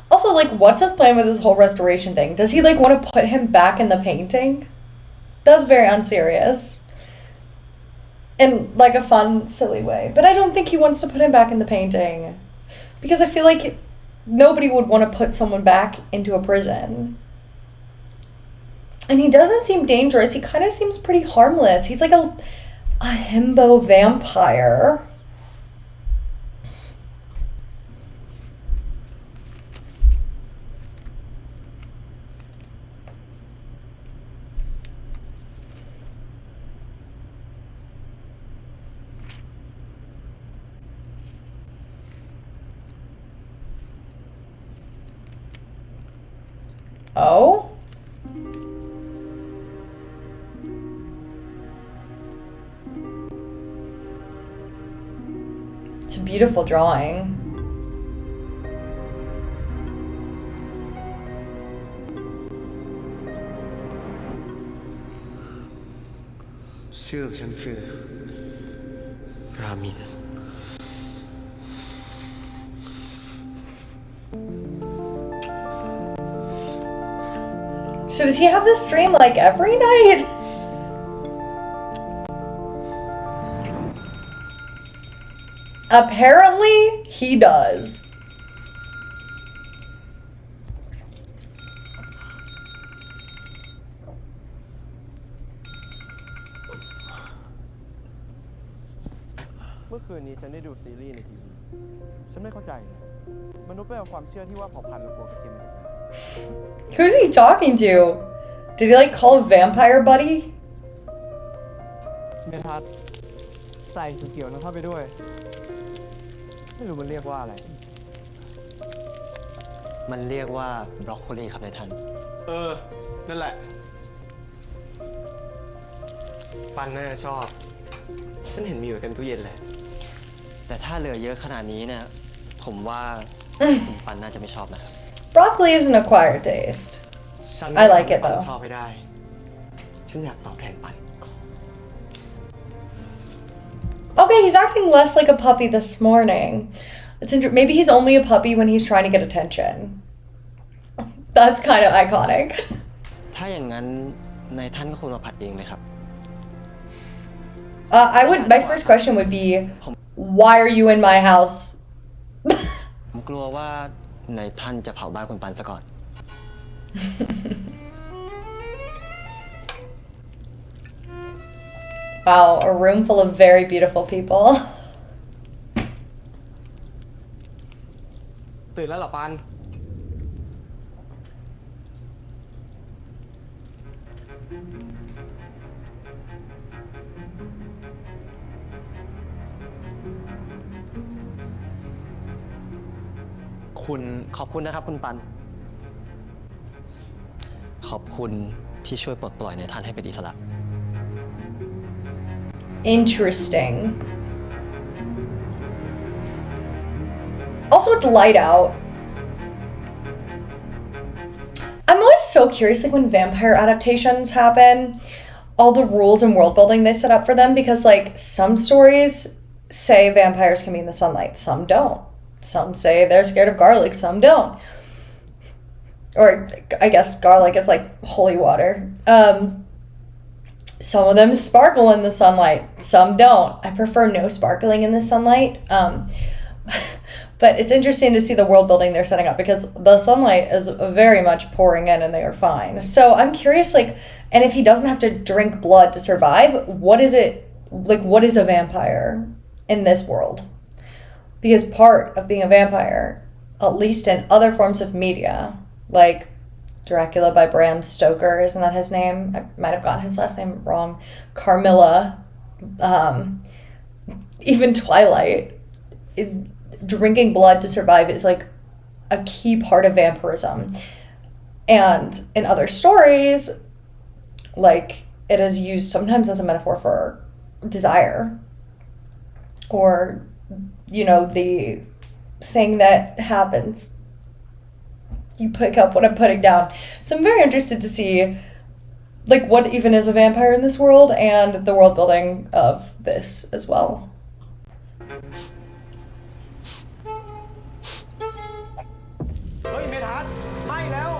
Also, like, what's his plan with this whole restoration thing? Does he, like, want to put him back in the painting? That's very unserious. In, like, a fun, silly way. But I don't think he wants to put him back in the painting. Because I feel like nobody would want to put someone back into a prison. And he doesn't seem dangerous. He kind of seems pretty harmless. He's like a himbo vampire. Oh? It's a beautiful drawing.ชื่อของฉันคือรามิน So does he have this dream like every night? Apparently, he does. Who's he talking to? Did he like call a vampire buddy? เมทัศน์ใส่สีเขียวนั้นเข้าไปด้วย ไม่รู้มันเรียกว่าอะไร มันเรียกว่าบรอกโคลีครับนายท่าน นั่นแหละ ปันน่าจะชอบ ฉันเห็นมีอยู่เต็มตู้เย็นเลย แต่ถ้าเหลือเยอะขนาดนี้เนี่ย ผมว่าคุณปันน่าจะไม่ชอบนะครับ Broccoli is an acquired taste. I like it though. ชอบให้ได้ ฉันอยากตอบแทนปัน Okay, he's acting less like a puppy this morning. Maybe he's only a puppy when he's trying to get attention. That's kind of iconic. ถ้าอย่างนั้นนายท่านก็ควรมาผัดเองไหมครับ My first question would be, why are you in my house? ผมกลัวว่านายท่านจะเผาบ้านคุณปันซะก่อน Wow, a room full of very beautiful people. ตื่นแล้วเหรอปัน ขอบคุณนะครับคุณปัน ขอบคุณที่ช่วยปลดปล่อยนายท่านให้เป็นอิสระ Interesting. Also, it's light out. I'm always so curious, like, when vampire adaptations happen, all the rules and world building they set up for them, because, like, some stories say vampires can be in the sunlight, some don't. Some say they're scared of garlic, some don't. Or, I guess garlic is, like, holy water. Some of them sparkle in the sunlight, some don't. I prefer no sparkling in the sunlight. But it's interesting to see the world building they're setting up because the sunlight is very much pouring in and they are fine. So I'm curious, like, and if he doesn't have to drink blood to survive, what is it, like, what is a vampire in this world? Because part of being a vampire, at least in other forms of media, like Dracula by Bram Stoker, isn't that his name? I might have gotten his last name wrong. Carmilla, even Twilight. Drinking blood to survive is like a key part of vampirism. And in other stories, like it is used sometimes as a metaphor for desire or, you know, the thing that happens. You pick up what I'm putting down. So I'm very interested to see like what even is a vampire in this world and the world building of this as well. เฮ้ยเมทัศน์ไม่แล้ว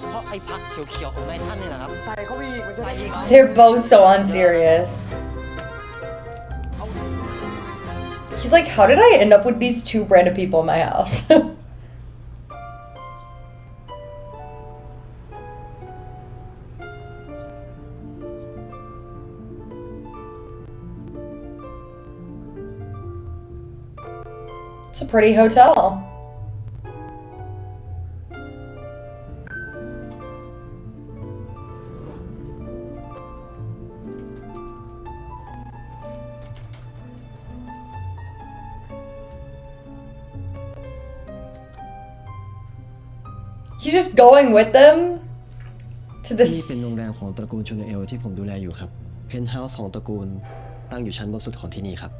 เพราะไอ้พักเขียวๆของนายท่านเนี่ยนะครับ ใส่เข้าไปอีกมันจะได้อีก They're both so unserious. He's like, how did I end up with these two random people in my house? It's a pretty hotel. He's just going with them to ที่ this. นี่เป็นโรงแรมของตระกูลชนเอลที่ผมดูแลอยู่ครับเพนท์เฮาส์ของตระกูลตั้งอยู่ชั้นบนสุดของที่นี่ครับ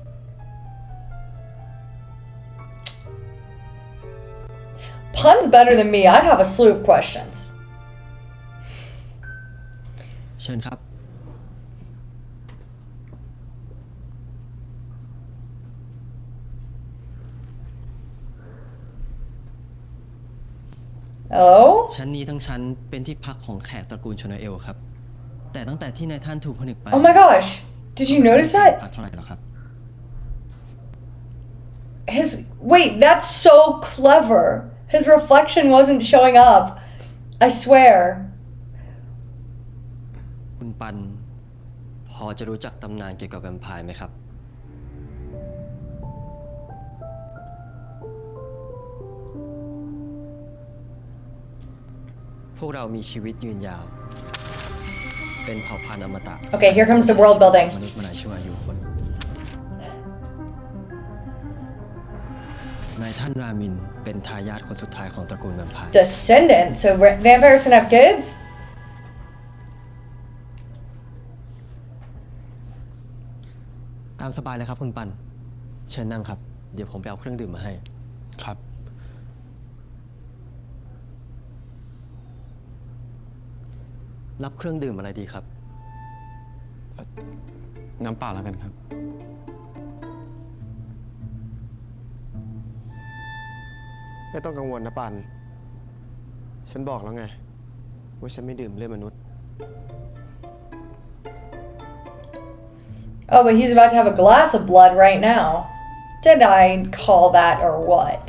Pun's better than me. I'd have a slew of questions. เชิญครับ Oh? ชั้นนี้ทั้งชั้นเป็นที่พักของแขกตระกูลชนเอลครับ แต่ตั้งแต่ที่นายท่านถูกผนึกไป Oh my gosh. Did you notice that? พักเท่าไหร่แล้วครับ Wait, that's so clever. His reflection wasn't showing up. I swear. คุณปันพอจะรู้จักตำนานเกี่ยวกับแวมไพร์ไหมครับ พวกเรามีชีวิตยืนยาว เป็นเผ่าพันธุ์อมตะ Okay, here comes the world building. มนุษย์มนาชั่วอายุคน นายท่านรามินเป็นทายาทคนสุดท้ายของตระกูลแวมไพร์ Descendant. So vampires can have kids? ตามสบายเลยครับคุณปัน เชิญนั่งครับ เดี๋ยวผมไปเอาเครื่องดื่มมาให้ ครับ รับเครื่องดื่มอะไรดีครับ น้ำเปล่าแล้วกันครับ ไม่ต้องกังวลนะปัน ฉันบอกแล้วไง ว่าฉันไม่ดื่มเลือดมนุษย์ Oh, but he's about to have a glass of blood right now. Did I call that or what?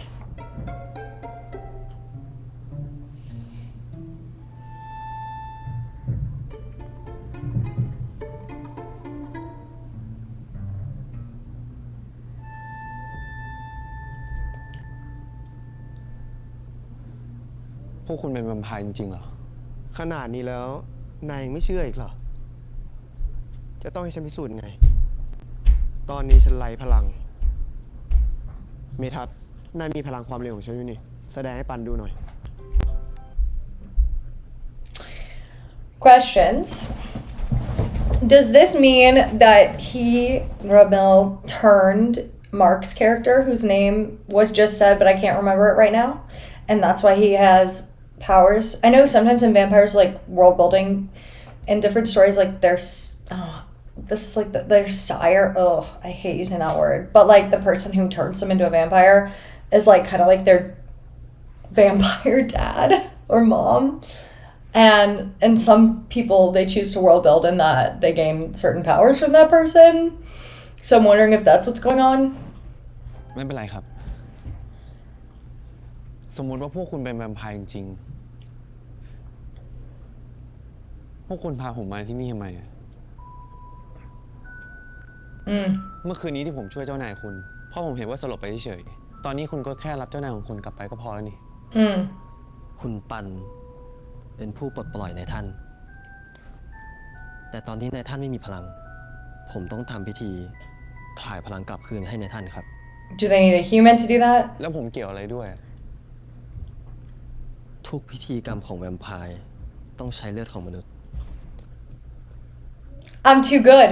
Who คุณเป็นแวมไพร์จริงๆเหรอ ขนาดนี้แล้ว นายยังไม่เชื่ออีกเหรอ จะต้องให้ฉันพิสูจน์ไง ตอนนี้ฉันไร้พลัง เมทัศน์นายมีพลังความเร็วของฉันอยู่นี่ แสดงให้ปันดูหน่อย Questions. Does this mean that Ramil, turned Mark's character, whose name was just said, but I can't remember it right now? And that's why he has powers. I know sometimes in vampires, like world building in different stories, like there's, this is like their sire. Oh, I hate using that word. But like the person who turns them into a vampire is like kind of like their vampire dad or mom. And some people, they choose to world build in that they gain certain powers from that person. So I'm wondering if that's what's going on. ไม่เป็นไรครับ สมมติว่าพวกคุณเป็นแวมไพร์จริงๆพวกคุณพาผมมาที่นี่ทำไมอะเมื่อคืนนี้ที่ผมช่วยเจ้านายคุณเพราะผมเห็นว่าสลบไปเฉยๆตอนนี้คุณก็แค่รับเจ้านายของคุณกลับไปก็พอแล้วนี่ คุณปันเป็นผู้ปลดปล่อยนายท่าน แต่ตอนที่นายท่านไม่มีพลัง ผมต้องทำพิธีถ่ายพลังกลับคืนให้นายท่านครับ Do they need a human to do that? แล้วผมเกี่ยวอะไรด้วย ทุกพิธีกรรมของแวมไพร์ต้องใช้เลือดของมนุษย์ I'm too good.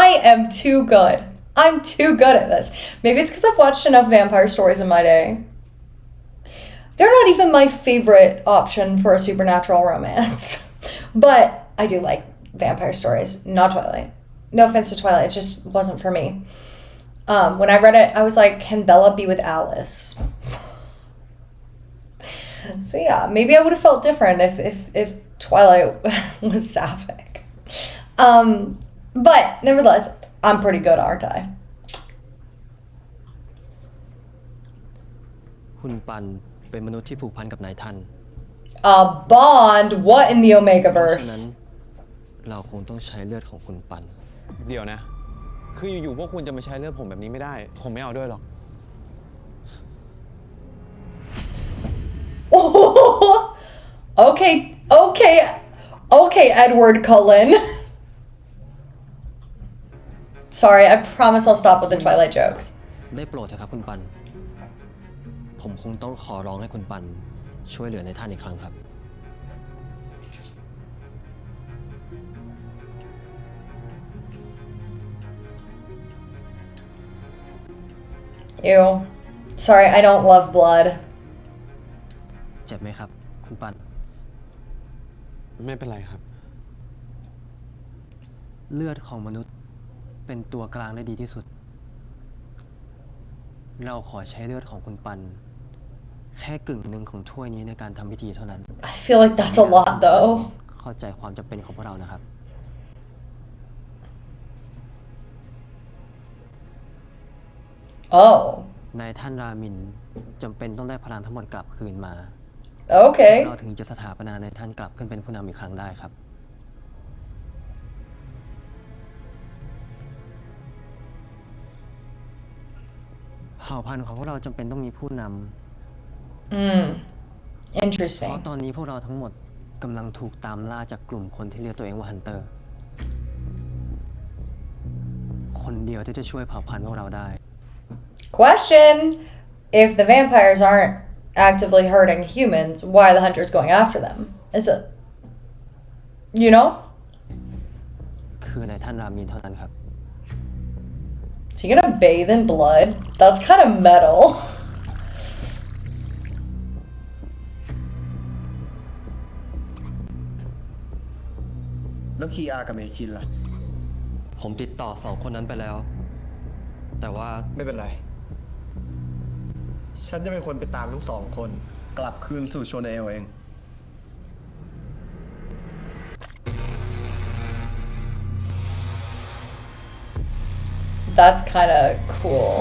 I am too good. I'm too good at this. Maybe it's because I've watched enough vampire stories in my day. They're not even my favorite option for a supernatural romance. But I do like vampire stories, not Twilight. No offense to Twilight, it just wasn't for me. When I read it, I was like, can Bella be with Alice? So yeah, maybe I would have felt different if Twilight was sapphic. But nevertheless, I'm pretty good, aren't I? คุณปันเป็นมนุษย์ที่ผูกพันกับนายท่าน A bond? What in the เพราะฉะนั้น Omegaverse? เราคงต้องใช้เลือดของคุณปัน เดี๋ยวนะ คืออยู่ๆพวกคุณจะมาใช้เลือดผมแบบนี้ไม่ได้ ผมไม่เอาด้วยหรอก Okay, Edward Cullen. Sorry, I promise I'll stop with the Twilight jokes. ได้โปรดเถอะครับคุณปัน ผมคงต้องขอร้องให้คุณปันช่วยเหลือนายท่านอีกครั้งครับ Ew. Sorry, I don't love blood. เจ็บไหมครับ คุณปัน ไม่เป็นไรครับ เลือดของมนุษย์เป็นตัวกลางได้ดีที่สุด เราขอใช้เลือดของคุณปัน แค่กึ่งหนึ่งของถ้วยนี้ในการทำพิธีเท่านั้น I feel like that's a lot though. เข้าใจความจำเป็นของพวกเรานะครับ Oh. นายท่านรามินจำเป็นต้องได้พลังทั้งหมดกลับคืนมา Okay. เราถึงจะสถาปนานายท่านกลับขึ้นเป็นผู้นำอีกครั้งได้ครับ เผ่าพันธุ์ของพวกเราจำเป็นต้องมีผู้นำ เพราะ Interesting. ตอนนี้พวกเราทั้งหมดกำลังถูกตามล่าจากกลุ่มคนที่เรียกตัวเองว่าฮันเตอร์ คนเดียวที่จะช่วยเผ่าพันธุ์พวกเราได้ Question: If the vampires aren't actively hurting humans, why are the hunters going after them? Is it, you know? คือนายท่านรามินเท่านั้นครับ Is he gonna bathe in blood? That's kind of metal. แล้วคีอากับเมคินล่ะ ผมติดต่อ2 คนนั้นไปแล้ว แต่ว่า ไม่เป็นไร ฉันจะเป็นคนไปตามทั้ง2 คน กลับคืนสู่โชเนลเอง That's kind of cool.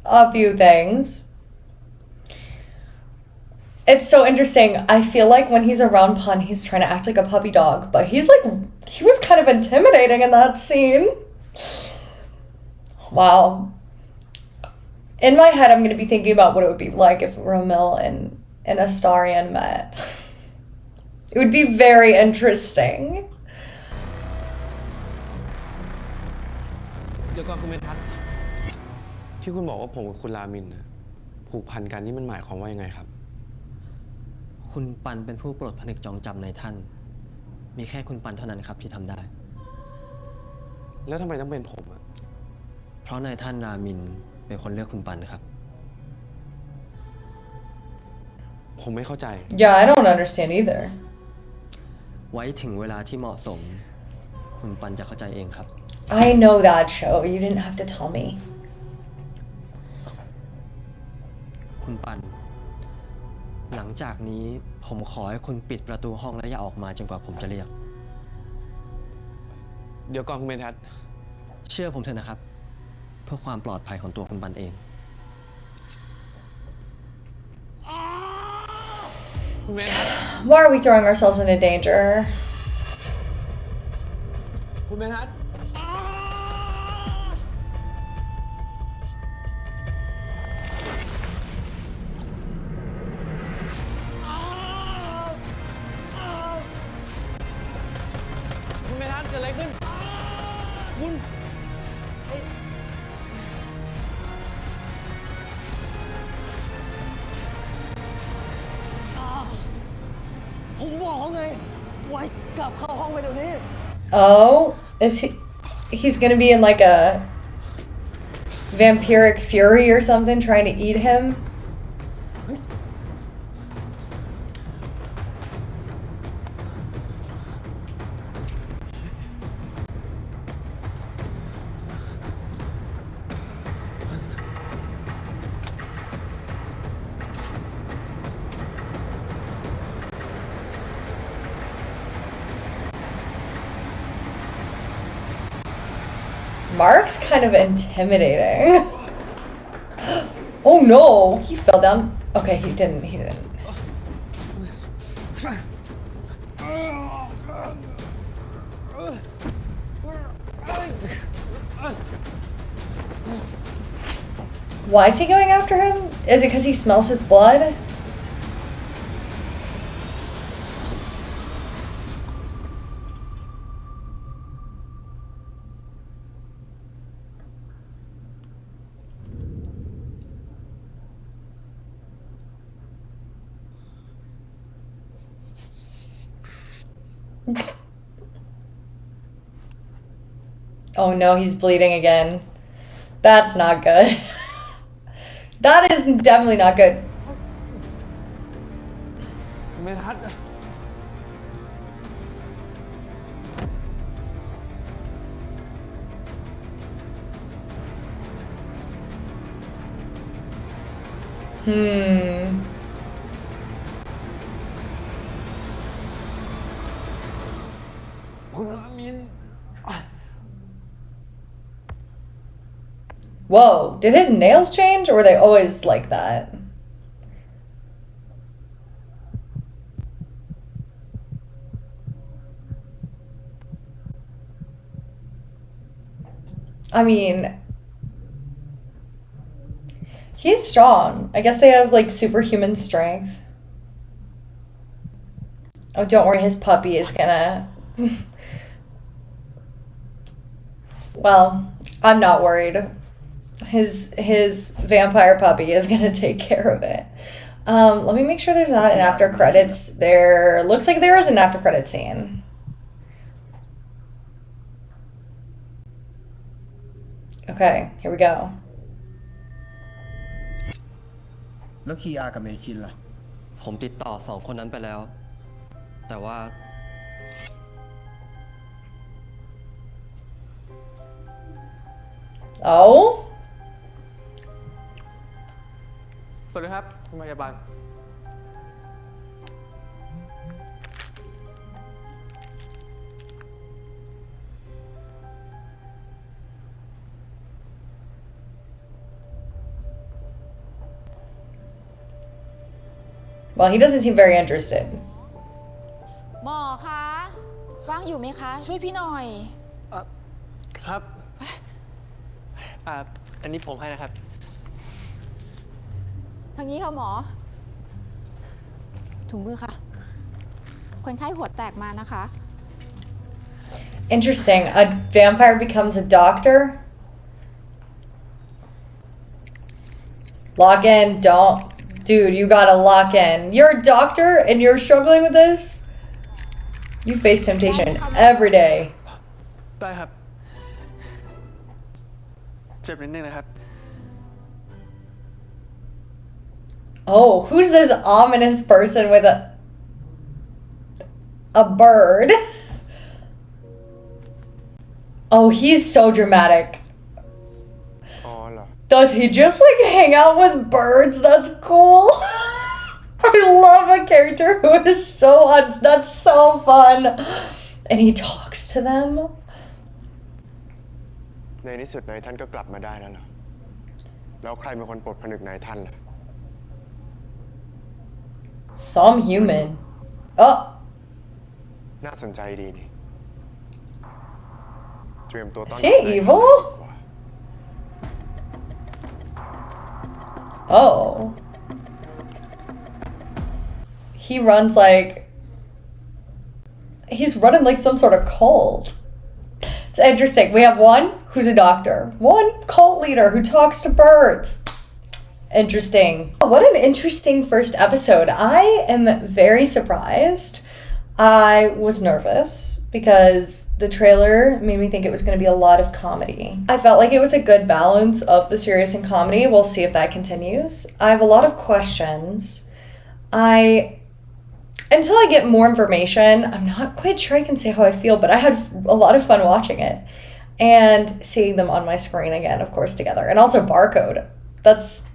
A few things. It's so interesting. I feel like when he's around Pun, he's trying to act like a puppy dog, but he was kind of intimidating in that scene. Wow. In my head, I'm going to be thinking about what it would be like if Romil and Astarion met. It would be very interesting. เดี๋ยวก่อนคุณเมทัศน์ที่คุณบอกว่าผมกับคุณรามินนะผูกพันกันนี่มันหมายความว่ายังไงครับ คุณปันเป็นผู้ปลดผนึกจองจำนายท่าน มีแค่คุณปันเท่านั้นครับที่ทำได้ แล้วทำไมต้องเป็นผมอะ เพราะนายท่านรามินเป็นคนเลือกคุณปันครับ ผมไม่เข้าใจ Yeah, I don't understand either. ไว้ถึงเวลาที่เหมาะสม คุณปันจะเข้าใจเองครับ I know that show. You didn't have to tell me. คุณปัน หลังจากนี้ผมขอให้คุณปิดประตูห้องและอย่าออกมาจนกว่าผมจะเรียก เดี๋ยวก่อนคุณเมทัศน์ เชื่อผมเถอะนะครับ เพื่อความปลอดภัยของตัวคุณปันเอง คุณเมทัศน์ Why are we throwing ourselves into danger? คุณเมทัศน์คุณเมทัศน์เกิดอะไรขึ้นคุณ ผมบอกเขาไงไว้กลับเข้าห้องไปเดี๋ยวนี้ Oh, is he's gonna be in like a vampiric fury or something trying to eat him? Mark's kind of intimidating. Oh no, he fell down. Okay, he didn't. Why is he going after him? Is it because he smells his blood? Oh no, he's bleeding again. That's not good. That is definitely not good. เมทัศน์ คุณอามิน Whoa, did his nails change or were they always like that? I mean, he's strong. I guess they have like superhuman strength. Oh, don't worry, his puppy is gonna... Well, I'm not worried. His vampire puppy is gonna take care of it. Let me make sure there's not an after credits. There looks like there is an after credit scene. Okay, here we go. แล้วคีอากับเมคินล่ะ ผมติดต่อสองคนนั้นไปแล้ว แต่ว่า Oh? สวัสดีครับคุณพยาบาล Well, he doesn't seem very interested. หมอคะว่างอยู่ไหมคะ ช่วยพี่หน่อย ครับ อันนี้ผมให้นะครับ ทางนี้ค่ะหมอ ถุงมือค่ะ คนไข้หัวแตกมานะคะ Interesting. A vampire becomes a doctor? Lock in. Don't. Dude, you gotta lock in. You're a doctor and you're struggling with this? You face temptation every day. ได้ครับ เจ็บนิดนึงนะครับ Oh, who's this ominous person with a... a bird. Oh, he's so dramatic. Does he just like hang out with birds? That's cool. I love a character who is so that's so fun. And he talks to them. ในที่สุดนายท่านก็กลับมาได้แล้วเหรอ แล้วใครเป็นคนปลดผนึกนายท่านล่ะ Some human. Oh. น่าสนใจดีนี่ เตรียมตัวต้อน Is he evil? Oh. He runs like... He's running like some sort of cult. It's interesting. We have one who's a doctor. One cult leader who talks to birds. Interesting. What an interesting first episode. I am very surprised. I was nervous because the trailer made me think it was going to be a lot of comedy. I felt like it was a good balance of the serious and comedy. We'll see if that continues. I have a lot of questions. Until I get more information, I'm not quite sure I can say how I feel, but I had a lot of fun watching it and seeing them on my screen again, of course, together. And also Barcode. That's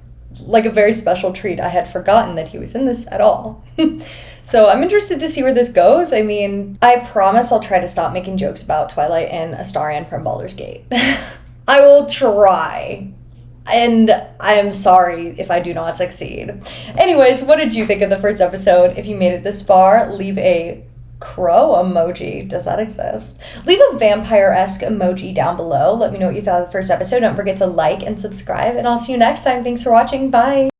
like a very special treat. I had forgotten that he was in this at all. So I'm interested to see where this goes. I mean, I promise I'll try to stop making jokes about Twilight and Astarion from Baldur's Gate. I will try. And I am sorry if I do not succeed. Anyways, what did you think of the first episode? If you made it this far, leave a crow emoji. Does that exist? Leave a vampire-esque emoji down below. Let me know what you thought of the first episode. Don't forget to like and subscribe, and I'll see you next time. Thanks for watching. Bye.